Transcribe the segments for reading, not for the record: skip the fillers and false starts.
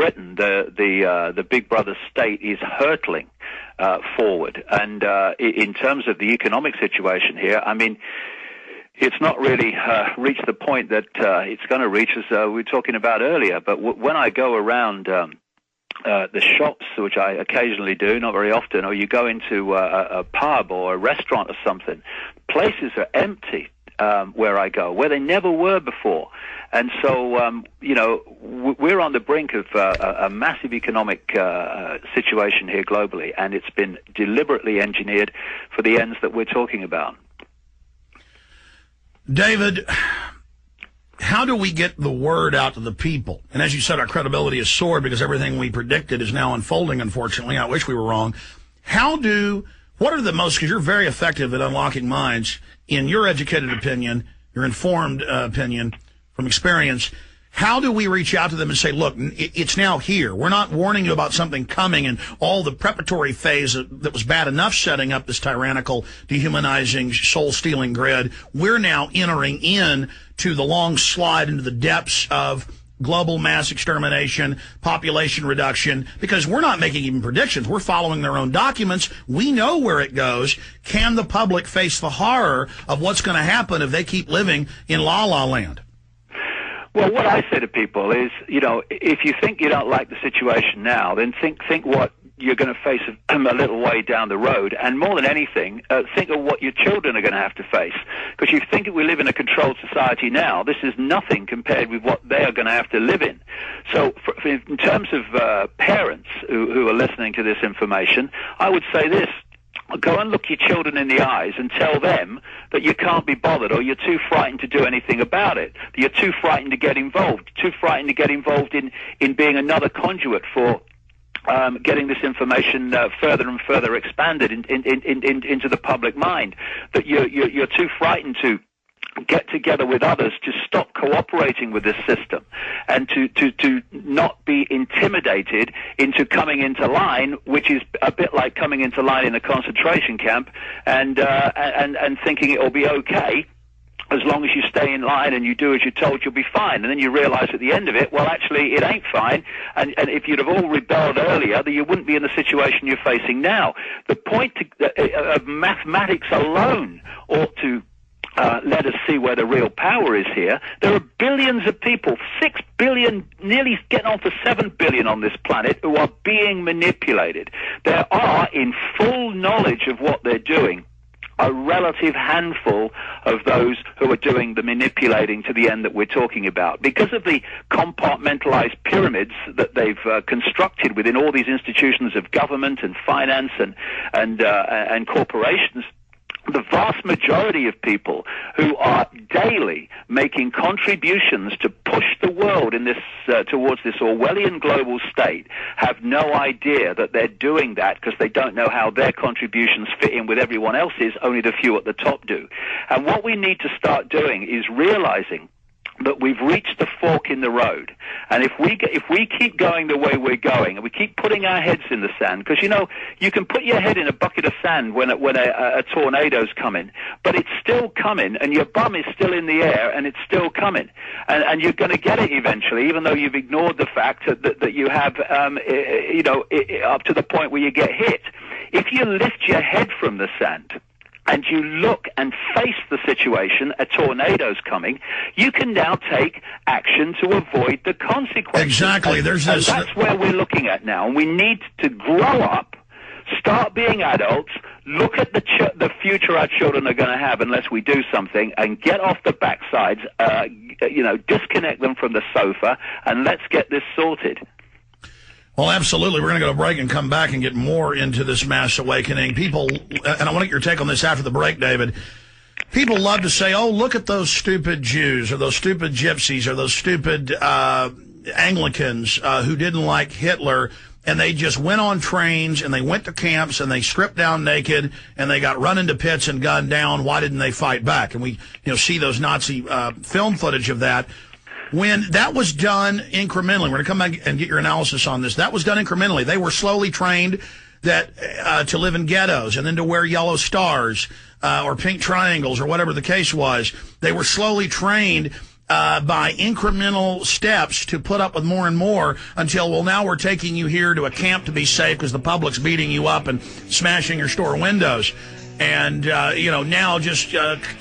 Britain, the Big Brother state is hurtling forward. And in terms of the economic situation here, I mean, it's not really reached the point that it's going to reach, as we were talking about earlier. But when I go around the shops, which I occasionally do, not very often, or you go into a pub or a restaurant or something, places are empty where I go, where they never were before. And so, you know, we're on the brink of a massive economic situation here globally, and it's been deliberately engineered for the ends that we're talking about. David, how do we get the word out to the people? And as you said, our credibility is soared because everything we predicted is now unfolding, unfortunately. I wish we were wrong. What are the most, because you're very effective at unlocking minds, in your educated opinion, your informed opinion from experience, how do we reach out to them and say, look, it's now here. We're not warning you about something coming and all the preparatory phase that was bad enough setting up this tyrannical, dehumanizing, soul-stealing grid. We're now entering in to the long slide into the depths of global mass extermination, population reduction, because we're not making even predictions. We're following their own documents. We know where it goes. Can the public face the horror of what's going to happen if they keep living in la-la land? Well, what I say to people is, you know, if you think you don't like the situation now, then think what you're going to face a little way down the road. And more than anything, think of what your children are going to have to face. Because you think we live in a controlled society now, this is nothing compared with what they are going to have to live in. So in terms of parents who are listening to this information, I would say this. Go and look your children in the eyes and tell them that you can't be bothered, or you're too frightened to do anything about it. That you're too frightened to get involved, too frightened to get involved in being another conduit for getting this information further and further expanded into the public mind. That you're too frightened to get together with others to stop cooperating with this system and to not be intimidated into coming into line, which is a bit like coming into line in a concentration camp and thinking it will be okay. As long as you stay in line and you do as you're told, you'll be fine. And then you realize at the end of it, well, actually, it ain't fine. And if you'd have all rebelled earlier, then you wouldn't be in the situation you're facing now. The point of mathematics alone ought to let us see where the real power is here. There are billions of people, 6 billion, nearly getting on to 7 billion on this planet, who are being manipulated. There are, in full knowledge of what they're doing, a relative handful of those who are doing the manipulating to the end that we're talking about. Because of the compartmentalized pyramids that they've constructed within all these institutions of government and finance and corporations, the vast majority of people who are daily making contributions to push the world in this towards this Orwellian global state have no idea that they're doing that because they don't know how their contributions fit in with everyone else's. Only the few at the top do. And what we need to start doing is realizing that we've reached the fork in the road, and if we keep going the way we're going, and we keep putting our heads in the sand, because you know you can put your head in a bucket of sand when a tornado's coming, but it's still coming, and your bum is still in the air, and it's still coming, and you're going to get it eventually, even though you've ignored the fact that you have up to the point where you get hit. If you lift your head from the sand and you look and face the situation, a tornado's coming, you can now take action to avoid the consequences. Exactly. And that's where we're looking at now. And we need to grow up, start being adults, look at the future our children are going to have unless we do something, and get off the backsides, disconnect them from the sofa, and let's get this sorted. Well, absolutely. We're going to go to break and come back and get more into this mass awakening. People, and I want to get your take on this after the break, David. People love to say, oh, look at those stupid Jews or those stupid gypsies or those stupid Anglicans who didn't like Hitler, and they just went on trains and they went to camps and they stripped down naked and they got run into pits and gunned down. Why didn't they fight back? And we see those Nazi film footage of that. When that was done incrementally, we're going to come back and get your analysis on this. That was done incrementally. They were slowly trained to live in ghettos and then to wear yellow stars or pink triangles or whatever the case was. They were slowly trained by incremental steps to put up with more and more until, well, now we're taking you here to a camp to be safe because the public's beating you up and smashing your store windows. And, now just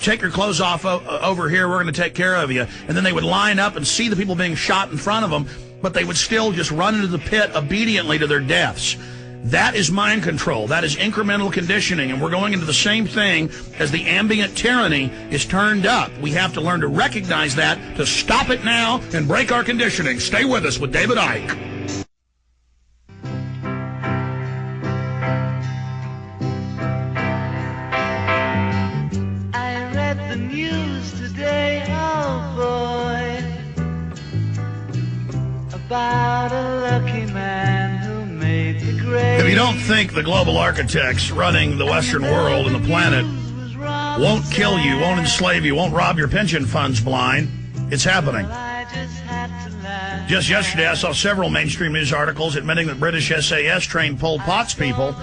take your clothes off over here. We're going to take care of you. And then they would line up and see the people being shot in front of them, but they would still just run into the pit obediently to their deaths. That is mind control. That is incremental conditioning. And we're going into the same thing as the ambient tyranny is turned up. We have to learn to recognize that, to stop it now and break our conditioning. Stay with us with David Icke. I read the news today, oh boy, about a lucky man who made the grade. If you don't think the global architects running the Western world and the planet won't kill you, won't enslave you, won't rob your pension funds blind, it's happening. Just yesterday, I saw several mainstream news articles admitting that British SAS trained Pol Pots people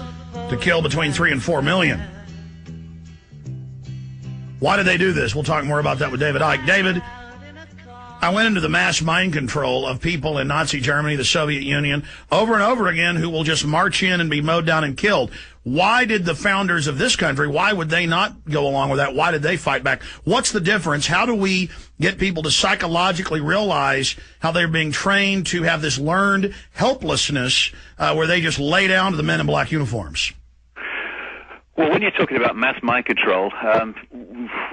to kill between 3 and 4 million. Why did they do this? We'll talk more about that with David Icke. David, I went into the mass mind control of people in Nazi Germany, the Soviet Union, over and over again who will just march in and be mowed down and killed. Why did the founders of this country, why would they not go along with that? Why did they fight back? What's the difference? How do we get people to psychologically realize how they're being trained to have this learned helplessness where they just lay down to the men in black uniforms? Well, when you're talking about mass mind control,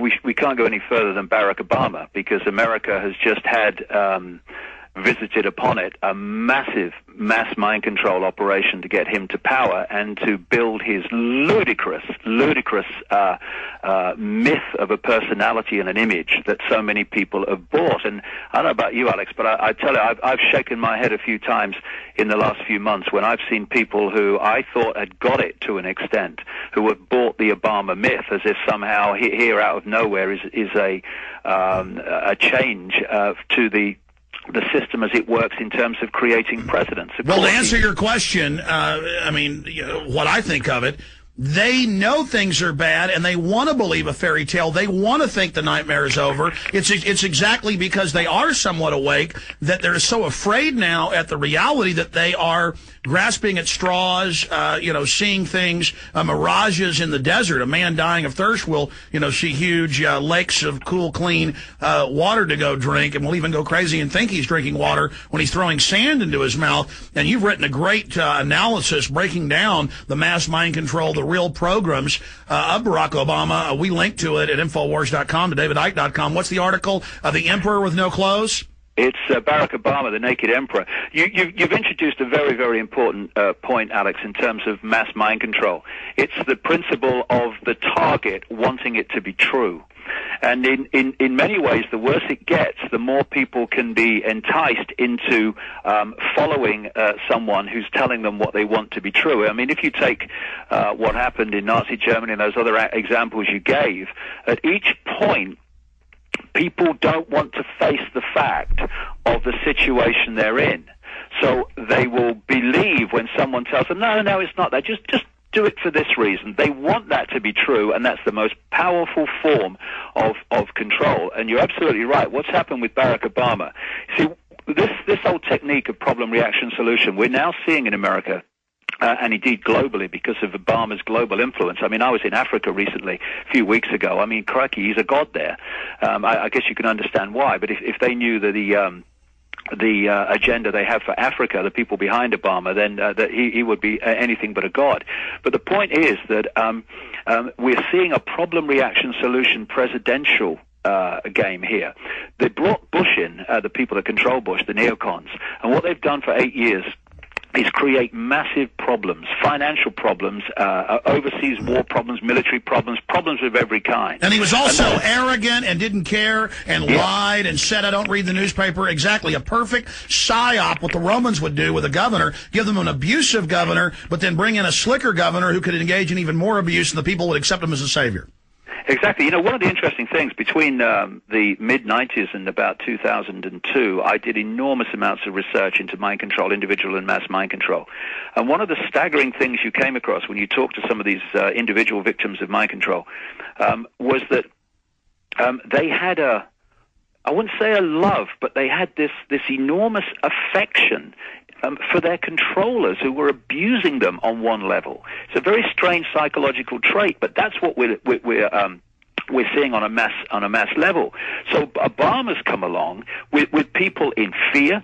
we can't go any further than Barak Obama, because America has just had visited upon it a massive mass mind control operation to get him to power and to build his ludicrous myth of a personality and an image that so many people have bought. And I don't know about you, Alex, but I tell you, I've shaken my head a few times in the last few months when I've seen people who I thought had got it to an extent, who have bought the Obama myth as if somehow here out of nowhere is a change to the system as it works in terms of creating presidents. Well, to answer your question, what I think of it, they know things are bad and they want to believe a fairy tale. They want to think the nightmare is over. It's exactly because they are somewhat awake that they're so afraid now at the reality that they are grasping at straws, seeing things, mirages in the desert. A man dying of thirst will, see huge lakes of cool, clean water to go drink, and will even go crazy and think he's drinking water when he's throwing sand into his mouth. And you've written a great analysis breaking down the mass mind control, the real programs of Barack Obama. We link to it at Infowars.com, to DavidIcke.com. What's the article? The Emperor with No Clothes? It's Barack Obama, the Naked Emperor. You've introduced a very, very important point, Alex, in terms of mass mind control. It's the principle of the target wanting it to be true. And in many ways, the worse it gets, the more people can be enticed into following someone who's telling them what they want to be true. I mean, if you take what happened in Nazi Germany and those other examples you gave, at each point, people don't want to face the fact of the situation they're in. So they will believe when someone tells them, no, it's not that. Just do it for this reason. They want that to be true, and that's the most powerful form of control. And you're absolutely right. What's happened with Barack Obama? See, this whole technique of problem, reaction, solution, we're now seeing in America, and indeed globally, because of Obama's global influence. I mean, I was in Africa recently, a few weeks ago. I mean, crikey, he's a god there. I guess you can understand why. But if they knew that the agenda they have for Africa, the people behind Obama, then that he would be anything but a god. But the point is that we're seeing a problem, reaction, solution presidential game here. They brought Bush in, the people that control Bush, the neocons, and what they've done for 8 years is create massive problems, financial problems, overseas war problems, military problems, problems of every kind. And he was also arrogant and didn't care and lied and said, I don't read the newspaper. Exactly. A perfect psyop, what the Romans would do with a governor, give them an abusive governor, but then bring in a slicker governor who could engage in even more abuse, and the people would accept him as a savior. Exactly. One of the interesting things between the mid-90s and about 2002, I did enormous amounts of research into mind control, individual and mass mind control. And one of the staggering things you came across when you talked to some of these individual victims of mind control was that they had a I wouldn't say a love, but they had this enormous affection for their controllers who were abusing them on one level. It's a very strange psychological trait, but that's what we're seeing on a mass level. So Obama's come along with people in fear,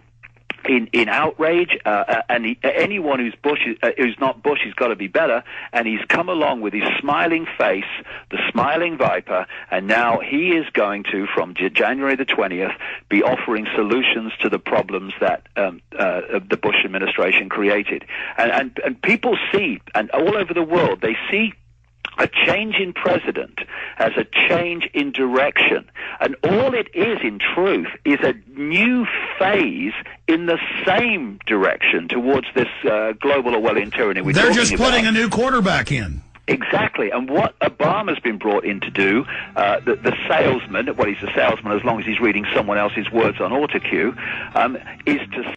in outrage, and anyone who's not Bush has got to be better. And he's come along with his smiling face, the smiling viper, and now he is going to, from January the 20th, be offering solutions to the problems that the Bush administration created. And people see, and all over the world, they see a change in president as a change in direction. And all it is, in truth, is a new phase in the same direction towards this global Orwellian tyranny we're They're talking just about. putting a new quarterback in. Exactly. And what Obama's been brought in to do, the salesman, well, he's a salesman as long as he's reading someone else's words on autocue, is to